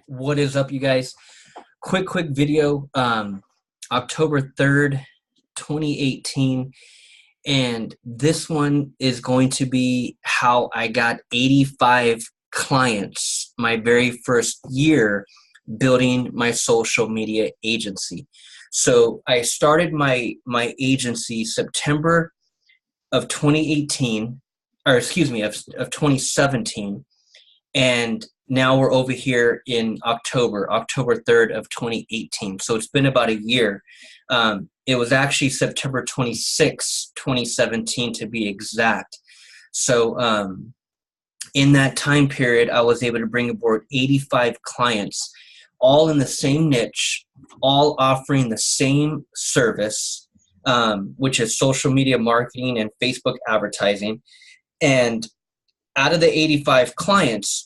What is up, you guys? Quick video. October 3rd, 2018. And this one is going to be how I got 85 clients my very first year building my social media agency. So I started my agency September of 2018, or excuse me, of 2017. And now we're over here in October 3rd of 2018. So it's been about a year. It was actually September 26, 2017 to be exact. So in that time period, I was able to bring aboard 85 clients, all in the same niche, all offering the same service, which is social media marketing and Facebook advertising. And out of the 85 clients,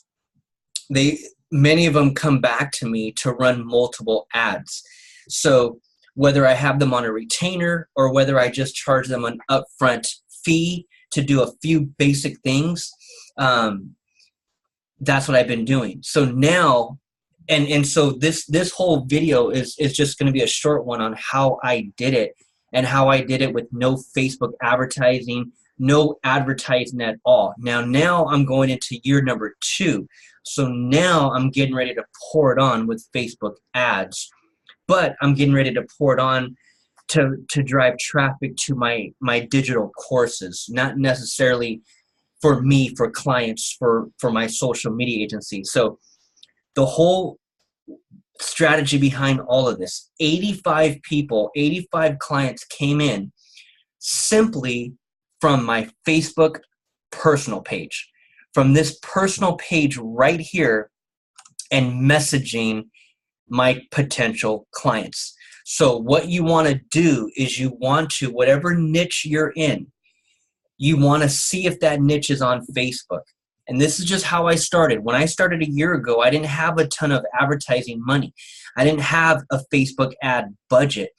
many of them come back to me to run multiple ads. So whether I have them on a retainer or whether I just charge them an upfront fee to do a few basic things, that's what I've been doing. So now, and so this whole video is just going to be a short one on how I did it and how I did it with no Facebook advertising, no advertising at all. Now I'm going into year number 2. So now I'm getting ready to pour it on with Facebook ads, but I'm getting ready to pour it on to drive traffic to my digital courses, not necessarily for me, for clients, for my social media agency. So the whole strategy behind all of this, 85 clients came in simply from my Facebook personal page, from this personal page right here, and messaging my potential clients. So what you want to do is you want to, whatever niche you're in, you want to see if that niche is on Facebook. And this is just how I started. When I started a year ago, I didn't have a ton of advertising money. I didn't have a Facebook ad budget.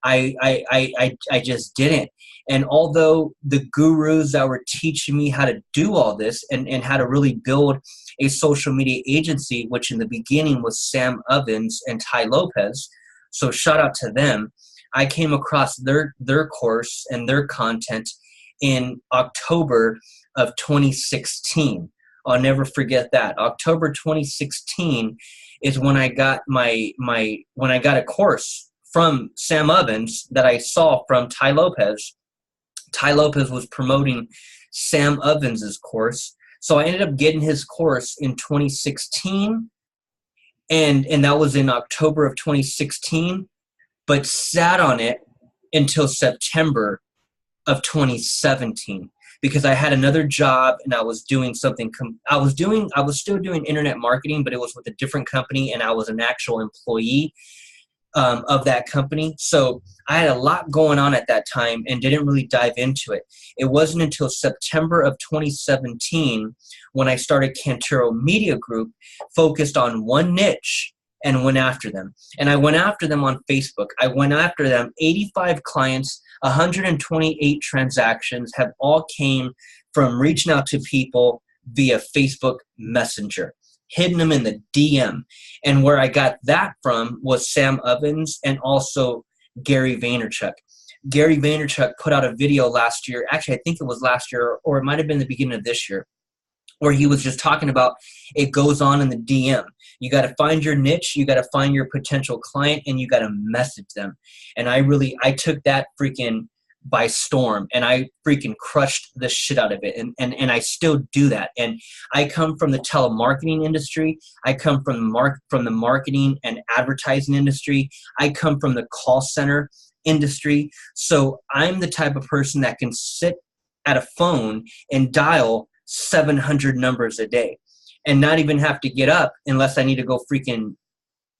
I just didn't. And although the gurus that were teaching me how to do all this and how to really build a social media agency, which in the beginning was Sam Ovens and Tai Lopez, so shout out to them, I came across their course and their content in October of 2016. I'll never forget that. October 2016 is when I got when I got a course from Sam Ovens that I saw from Tai Lopez. Tai Lopez was promoting Sam Ovens' course. So I ended up getting his course in 2016, and that was in October of 2016, but sat on it until September of 2017 because I had another job and I was doing something. I was still doing internet marketing, but it was with a different company, and I was an actual employee of that company. So I had a lot going on at that time and didn't really dive into it. It wasn't until September of 2017 when I started Cantero Media Group, focused on one niche and went after them. And I went after them on Facebook. I went after them. 85 clients, 128 transactions have all came from reaching out to people via Facebook Messenger, hitting them in the DM. And where I got that from was Sam Ovens and also Gary Vaynerchuk. Gary Vaynerchuk put out a video last year. Actually, I think it was last year, or it might have been the beginning of this year, where he was just talking about it goes on in the DM. You got to find your niche, you got to find your potential client, and you got to message them. And I took that freaking by storm, and I freaking crushed the shit out of it, and I still do that. And I come from the telemarketing industry. I come from the marketing and advertising industry. I come from the call center industry. So I'm the type of person that can sit at a phone and dial 700 numbers a day and not even have to get up unless I need to go freaking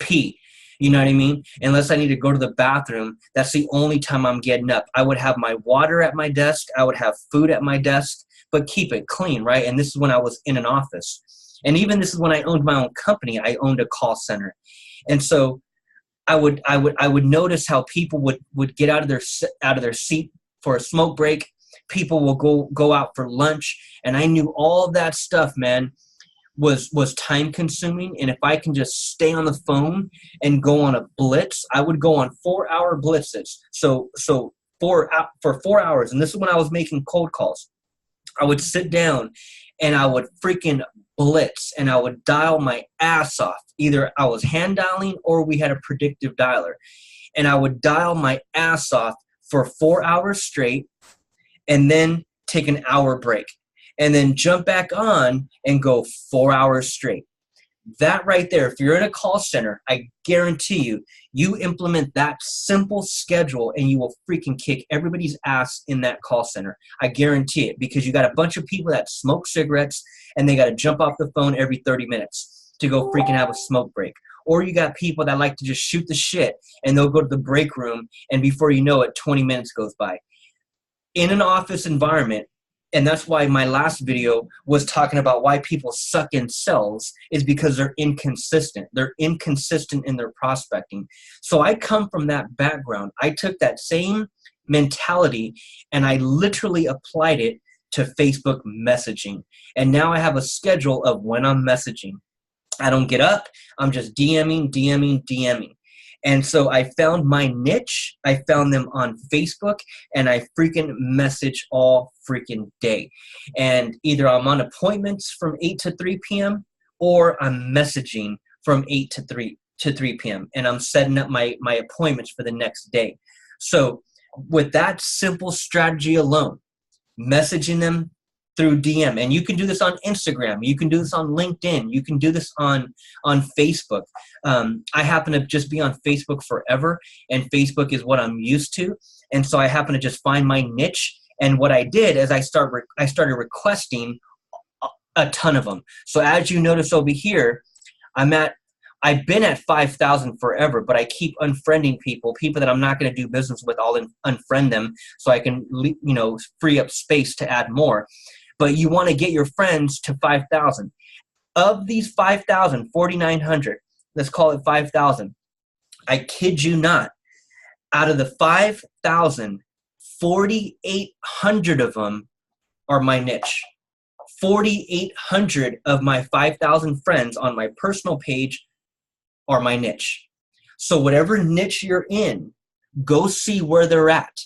pee. You know what I mean? Unless I need to go to the bathroom, that's the only time I'm getting up. I would have my water at my desk. I would have food at my desk, but keep it clean, right? And this is when I was in an office. And even this is when I owned my own company. I owned a call center. And so I would notice how people would get out of their seat for a smoke break. People will go out for lunch. And I knew all of that stuff, man, was time consuming. And if I can just stay on the phone and go on a blitz, I would go on 4-hour blitzes. So for 4 hours. And this is when I was making cold calls. I would sit down and I would freaking blitz and I would dial my ass off. Either I was hand dialing or we had a predictive dialer. And I would dial my ass off for 4 hours straight and then take an hour break and then jump back on and go 4 hours straight. That right there, if you're in a call center, I guarantee you, you implement that simple schedule and you will freaking kick everybody's ass in that call center. I guarantee it, because you got a bunch of people that smoke cigarettes and they got to jump off the phone every 30 minutes to go freaking have a smoke break. Or you got people that like to just shoot the shit and they'll go to the break room and before you know it, 20 minutes goes by. In an office environment, and that's why my last video was talking about why people suck in sales, is because they're inconsistent. They're inconsistent in their prospecting. So I come from that background. I took that same mentality and I literally applied it to Facebook messaging. And now I have a schedule of when I'm messaging. I don't get up. I'm just DMing. And so I found my niche. I found them on Facebook and I freaking message all freaking day. And either I'm on appointments from 8 to 3 p.m. or I'm messaging from 8 to 3 p.m. and I'm setting up my appointments for the next day. So with that simple strategy alone, messaging them through DM, and you can do this on Instagram, you can do this on LinkedIn, you can do this on Facebook. I happen to just be on Facebook forever, and Facebook is what I'm used to, and so I happen to just find my niche. And what I did is I started requesting a ton of them. So as you notice over here, I've been at 5,000 forever, but I keep unfriending people that I'm not going to do business with. I'll unfriend them so I can, free up space to add more. But you want to get your friends to 5,000. Of these 5,000, 4,900, let's call it 5,000. I kid you not. Out of the 5,000, 4,800 of them are my niche. 4,800 of my 5,000 friends on my personal page are my niche. So whatever niche you're in, go see where they're at.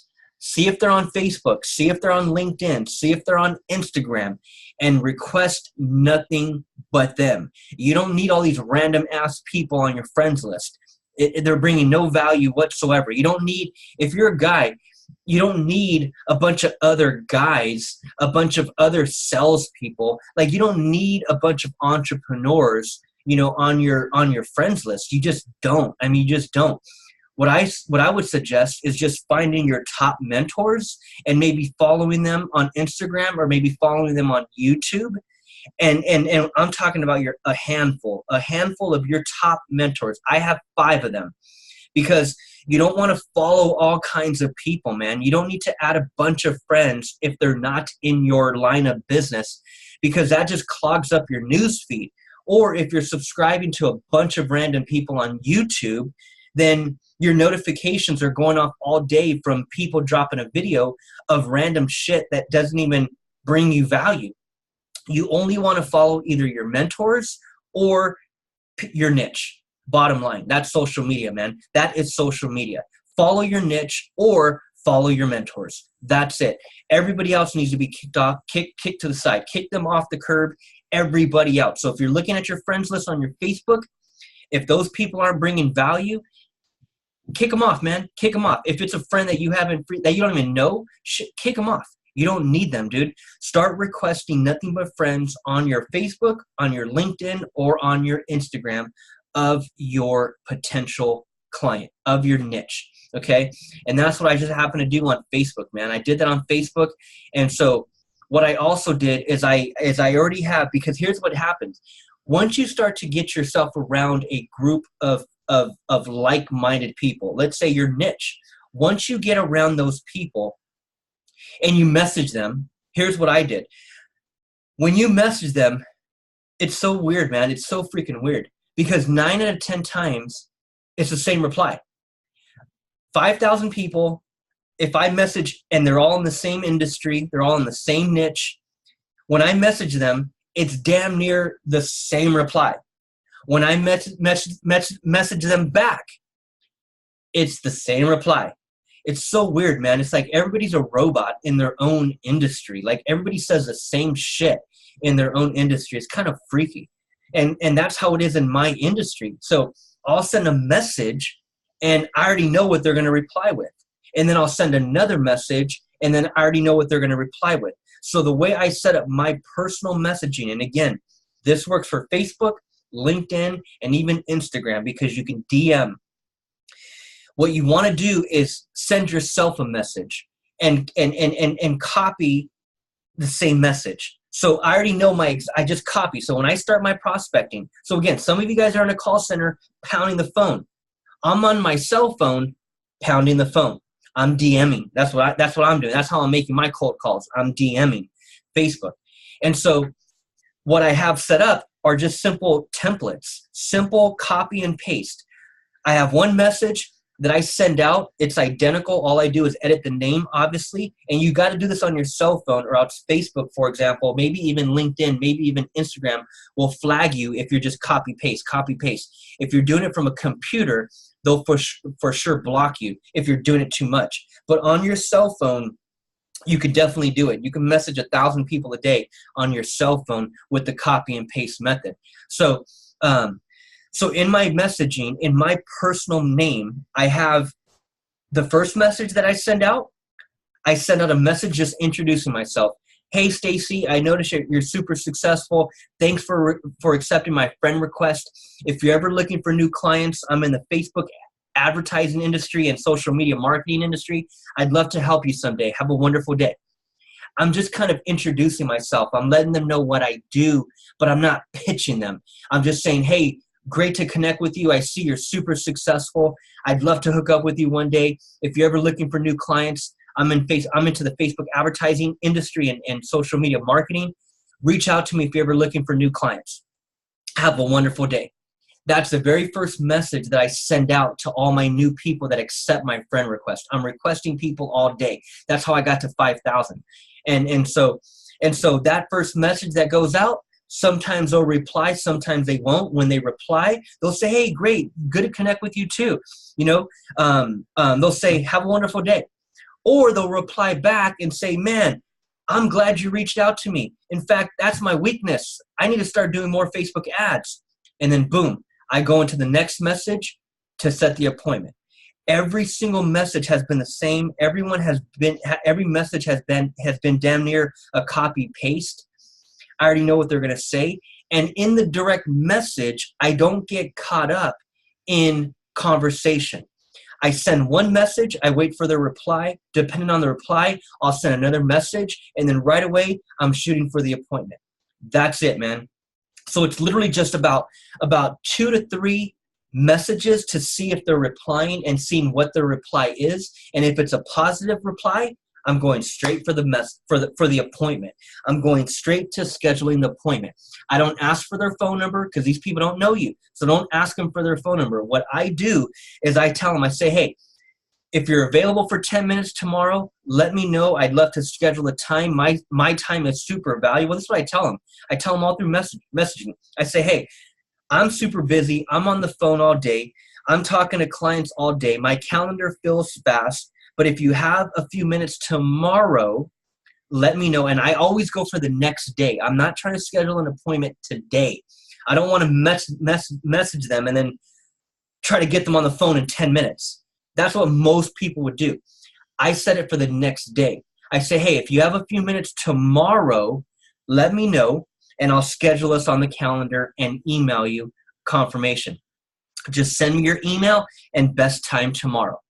See if they're on Facebook, see if they're on LinkedIn, see if they're on Instagram, and request nothing but them. You don't need all these random ass people on your friends list. They're bringing no value whatsoever. You don't need, if you're a guy, you don't need a bunch of other guys, a bunch of other salespeople. Like, you don't need a bunch of entrepreneurs, on your friends list. You just don't. I mean, you just don't. What I would suggest is just finding your top mentors and maybe following them on Instagram or maybe following them on YouTube. And I'm talking about a handful of your top mentors. I have 5 of them, because you don't want to follow all kinds of people, man. You don't need to add a bunch of friends if they're not in your line of business, because that just clogs up your news feed. Or if you're subscribing to a bunch of random people on YouTube, then your notifications are going off all day from people dropping a video of random shit that doesn't even bring you value. You only want to follow either your mentors or your niche. Bottom line, that's social media, man. That is social media. Follow your niche or follow your mentors. That's it. Everybody else needs to be kicked to the side. Kick them off the curb, everybody else. So if you're looking at your friends list on your Facebook, if those people aren't bringing value, kick them off, man. Kick them off. If it's a friend that you don't even know, kick them off. You don't need them, dude. Start requesting nothing but friends on your Facebook, on your LinkedIn, or on your Instagram of your potential client, of your niche. Okay? And that's what I just happened to do on Facebook, man. I did that on Facebook. And so what I also did is I already have, because here's what happens. Once you start to get yourself around a group of like-minded people, let's say your niche, once you get around those people and you message them, here's what I did. When you message them, it's so weird, man. It's so freaking weird, because 9 out of 10 times it's the same reply. 5,000 people, if I message and they're all in the same industry, they're all in the same niche, when I message them, it's damn near the same reply. When I message them back, it's the same reply. It's so weird, man. It's like everybody's a robot in their own industry. Like everybody says the same shit in their own industry. It's kind of freaky. And that's how it is in my industry. So I'll send a message and I already know what they're going to reply with. And then I'll send another message and then I already know what they're going to reply with. So the way I set up my personal messaging, and again, this works for Facebook, LinkedIn, and even Instagram, because you can DM. What you want to do is send yourself a message and copy the same message. So I already know I just copy. So when I start my prospecting, so again, some of you guys are in a call center pounding the phone. I'm on my cell phone pounding the phone. I'm DMing. That's what I'm doing. That's how I'm making my cold calls. I'm DMing Facebook. And so what I have set up are just simple templates, simple copy and paste. I have one message that I send out. It's identical. All I do is edit the name, obviously. And you got to do this on your cell phone, or else Facebook, for example, maybe even LinkedIn, maybe even Instagram will flag you if you're just copy paste. If you're doing it from a computer, they'll for sure block you if you're doing it too much. But on your cell phone, you could definitely do it. You can message 1,000 people a day on your cell phone with the copy and paste method. So in my messaging, in my personal name, I have the first message that I send out. I send out a message just introducing myself. Hey, Stacy, I noticed you're super successful. Thanks for accepting my friend request. If you're ever looking for new clients, I'm in the Facebook advertising industry and social media marketing industry. I'd love to help you someday. Have a wonderful day. I'm just kind of introducing myself. I'm letting them know what I do, but I'm not pitching them. I'm just saying, hey, great to connect with you. I see you're super successful. I'd love to hook up with you one day. If you're ever looking for new clients, I'm into the Facebook advertising industry and social media marketing. Reach out to me if you're ever looking for new clients. Have a wonderful day. That's the very first message that I send out to all my new people that accept my friend request. I'm requesting people all day. That's how I got to 5,000. And so that first message that goes out, sometimes they'll reply, sometimes they won't. When they reply, they'll say, hey, great, good to connect with you too. They'll say, have a wonderful day. Or they'll reply back and say, man, I'm glad you reached out to me. In fact, that's my weakness. I need to start doing more Facebook ads. And then boom, I go into the next message to set the appointment. Every single message has been the same. Every message has been damn near a copy paste. I already know what they're going to say. And in the direct message, I don't get caught up in conversation. I send one message, I wait for their reply. Depending on the reply, I'll send another message, and then right away, I'm shooting for the appointment. That's it, man. So it's literally just about 2 to 3 messages to see if they're replying and seeing what their reply is. And if it's a positive reply, I'm going straight for the appointment. I'm going straight to scheduling the appointment. I don't ask for their phone number because these people don't know you. So don't ask them for their phone number. What I do is I tell them, I say, hey, if you're available for 10 minutes tomorrow, let me know. I'd love to schedule a time. My time is super valuable. This is what I tell them. I tell them all through messaging. I say, hey, I'm super busy. I'm on the phone all day. I'm talking to clients all day. My calendar fills fast. But if you have a few minutes tomorrow, let me know. And I always go for the next day. I'm not trying to schedule an appointment today. I don't want to message them and then try to get them on the phone in 10 minutes. That's what most people would do. I set it for the next day. I say, hey, if you have a few minutes tomorrow, let me know, and I'll schedule us on the calendar and email you confirmation. Just send me your email and best time tomorrow.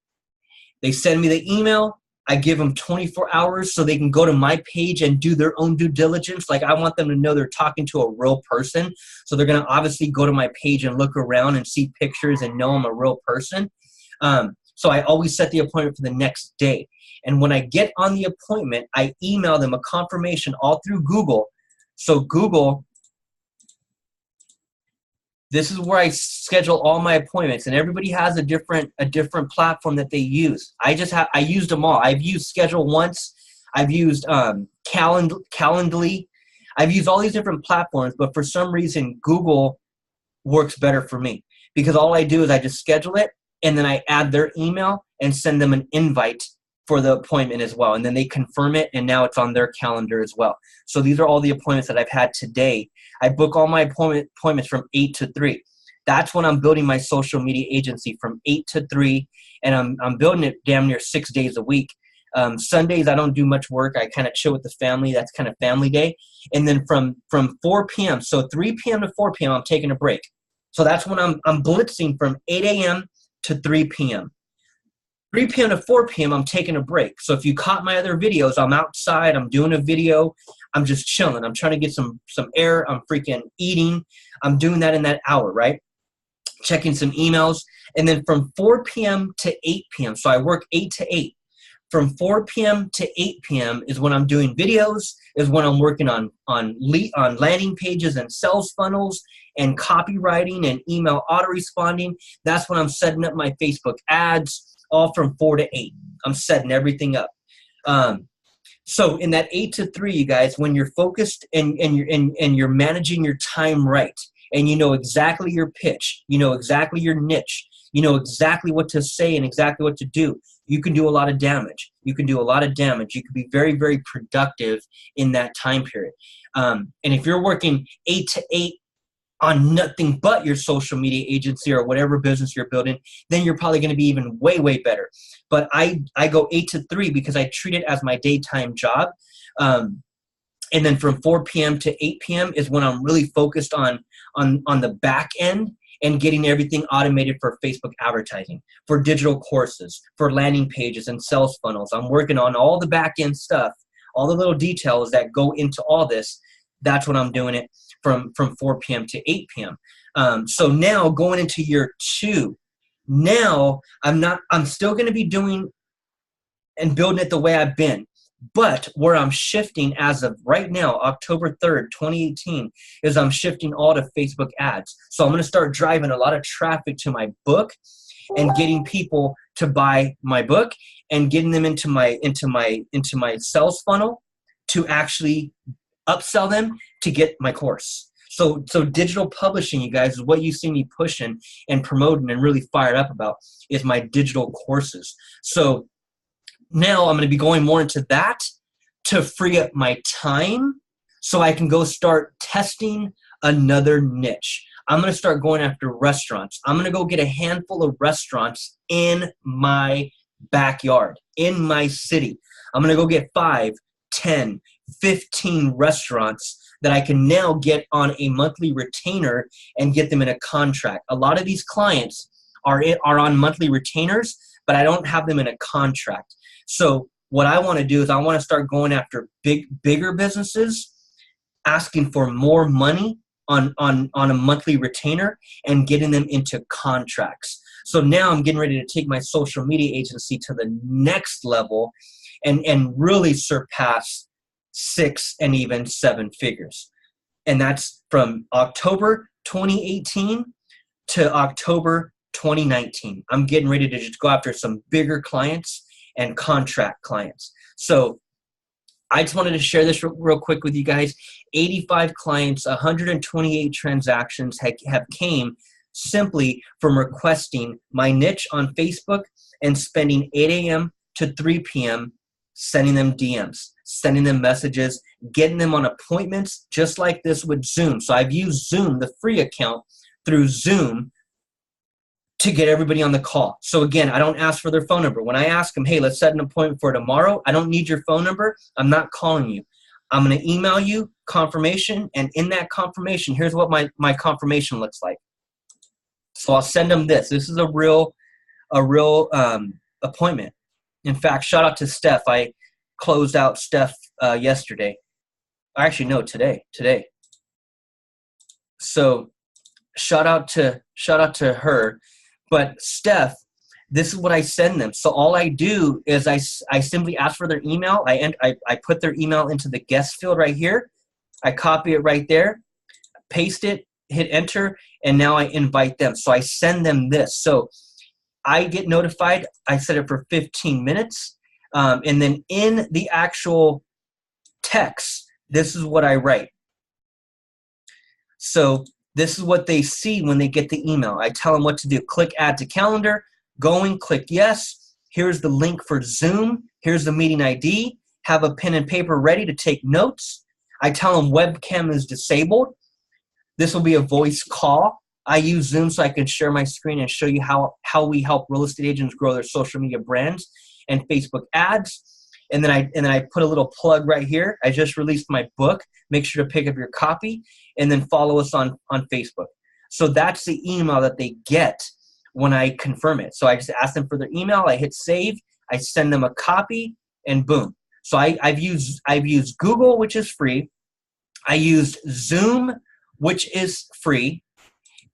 They send me the email. I give them 24 hours so they can go to my page and do their own due diligence. Like, I want them to know they're talking to a real person. So they're going to obviously go to my page and look around and see pictures and know I'm a real person. So I always set the appointment for the next day. And when I get on the appointment, I email them a confirmation all through Google. So Google, this is where I schedule all my appointments, and everybody has a different platform that they use. I used them all. I've used Schedule once. I've used Calendly. I've used all these different platforms, but for some reason, Google works better for me because all I do is I just schedule it and then I add their email and send them an invite for the appointment as well. And then they confirm it and now it's on their calendar as well. So these are all the appointments that I've had today. I book all my appointments from 8 to 3. That's when I'm building my social media agency from 8 to 3, and I'm building it damn near 6 days a week. Sundays, I don't do much work. I kind of chill with the family. That's kind of family day. And then from 4 p.m., so 3 p.m. to 4 p.m., I'm taking a break. So that's when I'm blitzing from 8 a.m. to 3 p.m. 3 p.m. to 4 p.m., I'm taking a break. So if you caught my other videos, I'm outside, I'm doing a video, I'm just chilling. I'm trying to get some air. I'm freaking eating. I'm doing that in that hour, right? Checking some emails. And then from 4 p.m. to 8 p.m., so I work 8 to 8. From 4 p.m. to 8 p.m. is when I'm doing videos, is when I'm working on landing pages and sales funnels and copywriting and email autoresponding. That's when I'm setting up my Facebook ads, all from 4 to 8. I'm setting everything up. So in that 8 to 3, you guys, when you're focused and you're managing your time right, and you know exactly your pitch, you know exactly your niche, you know exactly what to say and exactly what to do, you can do a lot of damage. You can do a lot of damage. You can be very, very productive in that time period. And if you're working 8 to 8 on nothing but your social media agency or whatever business you're building, then you're probably going to be even way, way better. But I go 8 to 3 because I treat it as my daytime job. And then from 4 p.m. to 8 p.m. is when I'm really focused on the back end and getting everything automated for Facebook advertising, for digital courses, for landing pages and sales funnels. I'm working on all the back end stuff, all the little details that go into all this. That's when I'm doing it from 4 p.m. to 8 p.m. So now going into year 2, now I'm still going to be doing and building it the way I've been. But where I'm shifting as of right now, October 3rd, 2018, is I'm shifting all to Facebook ads. So I'm going to start driving a lot of traffic to my book and getting people to buy my book and getting them into my sales funnel to actually upsell them to get my course. So digital publishing, you guys, is what you see me pushing and promoting and really fired up about is my digital courses. So now I'm going to be going more into that to free up my time so I can go start testing another niche. I'm going to start going after restaurants. I'm going to go get a handful of restaurants in my backyard, in my city. I'm going to go get 5, 10, 15 restaurants that I can now get on a monthly retainer and get them in a contract. A lot of these clients are on monthly retainers, but I don't have them in a contract. So what I want to do is I want to start going after bigger businesses, asking for more money on a monthly retainer and getting them into contracts. So now I'm getting ready to take my social media agency to the next level and really surpass 6 and even 7 figures. And that's from October 2018 to October 2019. I'm getting ready to just go after some bigger clients and contract clients. So I just wanted to share this real quick with you guys. 85 clients, 128 transactions have came simply from requesting my niche on Facebook and spending 8 a.m. to 3 p.m. sending them DMs, sending them messages, getting them on appointments just like this with Zoom. So I've used Zoom, the free account, through Zoom to get everybody on the call. So again, I don't ask for their phone number. When I ask them, hey, let's set an appointment for tomorrow, I don't need your phone number. I'm not calling you. I'm going to email you confirmation, and in that confirmation, here's what my confirmation looks like. So I'll send them this. This is a real appointment. In fact, shout out to Steph. I closed out Steph yesterday. Actually, no, today. So shout out to her. But Steph, this is what I send them. So all I do is I simply ask for their email. I put their email into the guest field right here. I copy it right there, paste it, hit enter, and now I invite them. So I send them this. So I get notified. I set it for 15 minutes. And then in the actual text, this is what I write. So this is what they see when they get the email. I tell them what to do. Click add to calendar, going, click yes. Here's the link for Zoom. Here's the meeting ID. Have a pen and paper ready to take notes. I tell them webcam is disabled. This will be a voice call. I use Zoom so I can share my screen and show you how we help real estate agents grow their social media brands and Facebook ads. And then I put a little plug right here. I just released my book. Make sure to pick up your copy and then follow us on Facebook. So that's the email that they get when I confirm it. So I just ask them for their email. I hit save. I send them a copy and boom. So I've used Google, which is free. I used Zoom, which is free.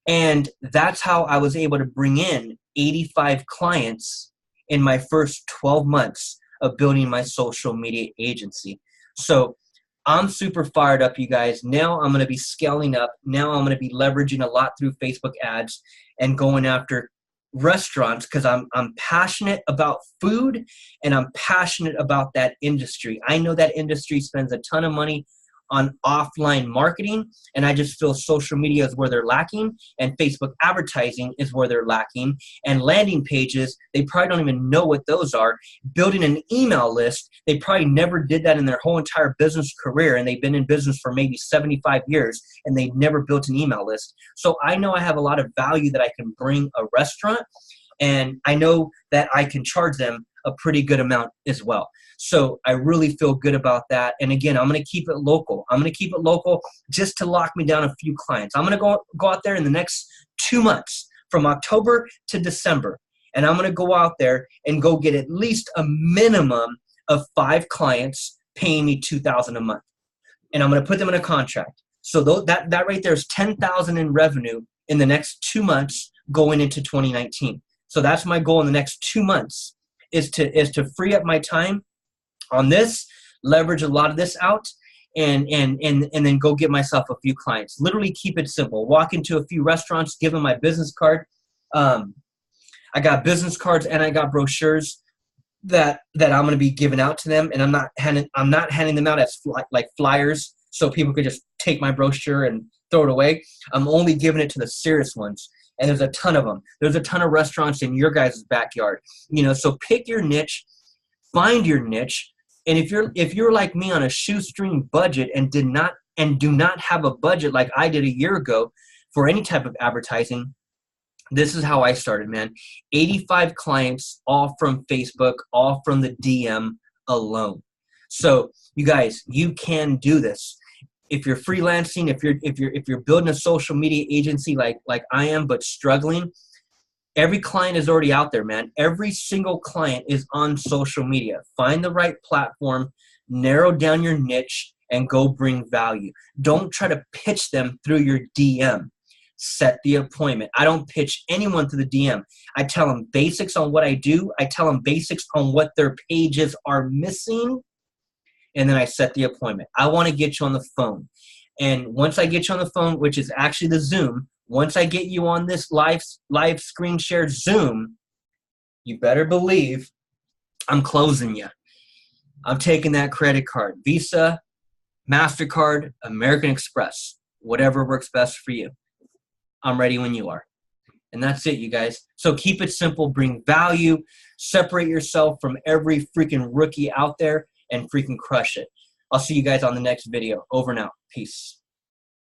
And that's how I was able to bring in 85 clients in my first 12 months of building my social media agency. So I'm super fired up, you guys. Now I'm going to be scaling up. Now I'm going to be leveraging a lot through Facebook ads and going after restaurants because I'm passionate about food and I'm passionate about that industry. I know that industry spends a ton of money on offline marketing, and I just feel social media is where they're lacking, and Facebook advertising is where they're lacking, and landing pages, they probably don't even know what those are. Building an email list, they probably never did that in their whole entire business career, and they've been in business for maybe 75 years, and they've never built an email list. So I know I have a lot of value that I can bring a restaurant, and I know that I can charge them a pretty good amount as well. So I really feel good about that. And again, I'm going to keep it local. I'm going to keep it local just to lock me down a few clients. I'm going to go out there in the next 2 months from October to December. And I'm going to go out there and go get at least a minimum of 5 clients paying me $2,000 a month. And I'm going to put them in a contract. So that right there is $10,000 in revenue in the next 2 months going into 2019. So that's my goal in the next 2 months is to free up my time on this, leverage a lot of this out, and then go get myself a few clients. Literally keep it simple. Walk into a few restaurants, give them my business card. I got business cards and I got brochures that I'm going to be giving out to them, and I'm not handing them out as like flyers so people could just take my brochure and throw it away. I'm only giving it to the serious ones. And there's a ton of them. There's a ton of restaurants in your guys' backyard. So pick your niche, find your niche. And if you're like me on a shoestring budget and do not have a budget like I did a year ago for any type of advertising, this is how I started, man. 85 clients, all from Facebook, all from the DM alone. So you guys, you can do this. If you're freelancing, if you're building a social media agency like I am, but struggling, every client is already out there, man. Every single client is on social media. Find the right platform, narrow down your niche, and go bring value. Don't try to pitch them through your DM. Set the appointment. I don't pitch anyone through the DM. I tell them basics on what I do. I tell them basics on what their pages are missing. And then I set the appointment. I want to get you on the phone. And once I get you on the phone, which is actually the Zoom, once I get you on this live screen shared Zoom, you better believe I'm closing you. I'm taking that credit card, Visa, MasterCard, American Express, whatever works best for you. I'm ready when you are. And that's it, you guys. So keep it simple, bring value, separate yourself from every freaking rookie out there, and freaking crush it. I'll see you guys on the next video. Over and out. Peace.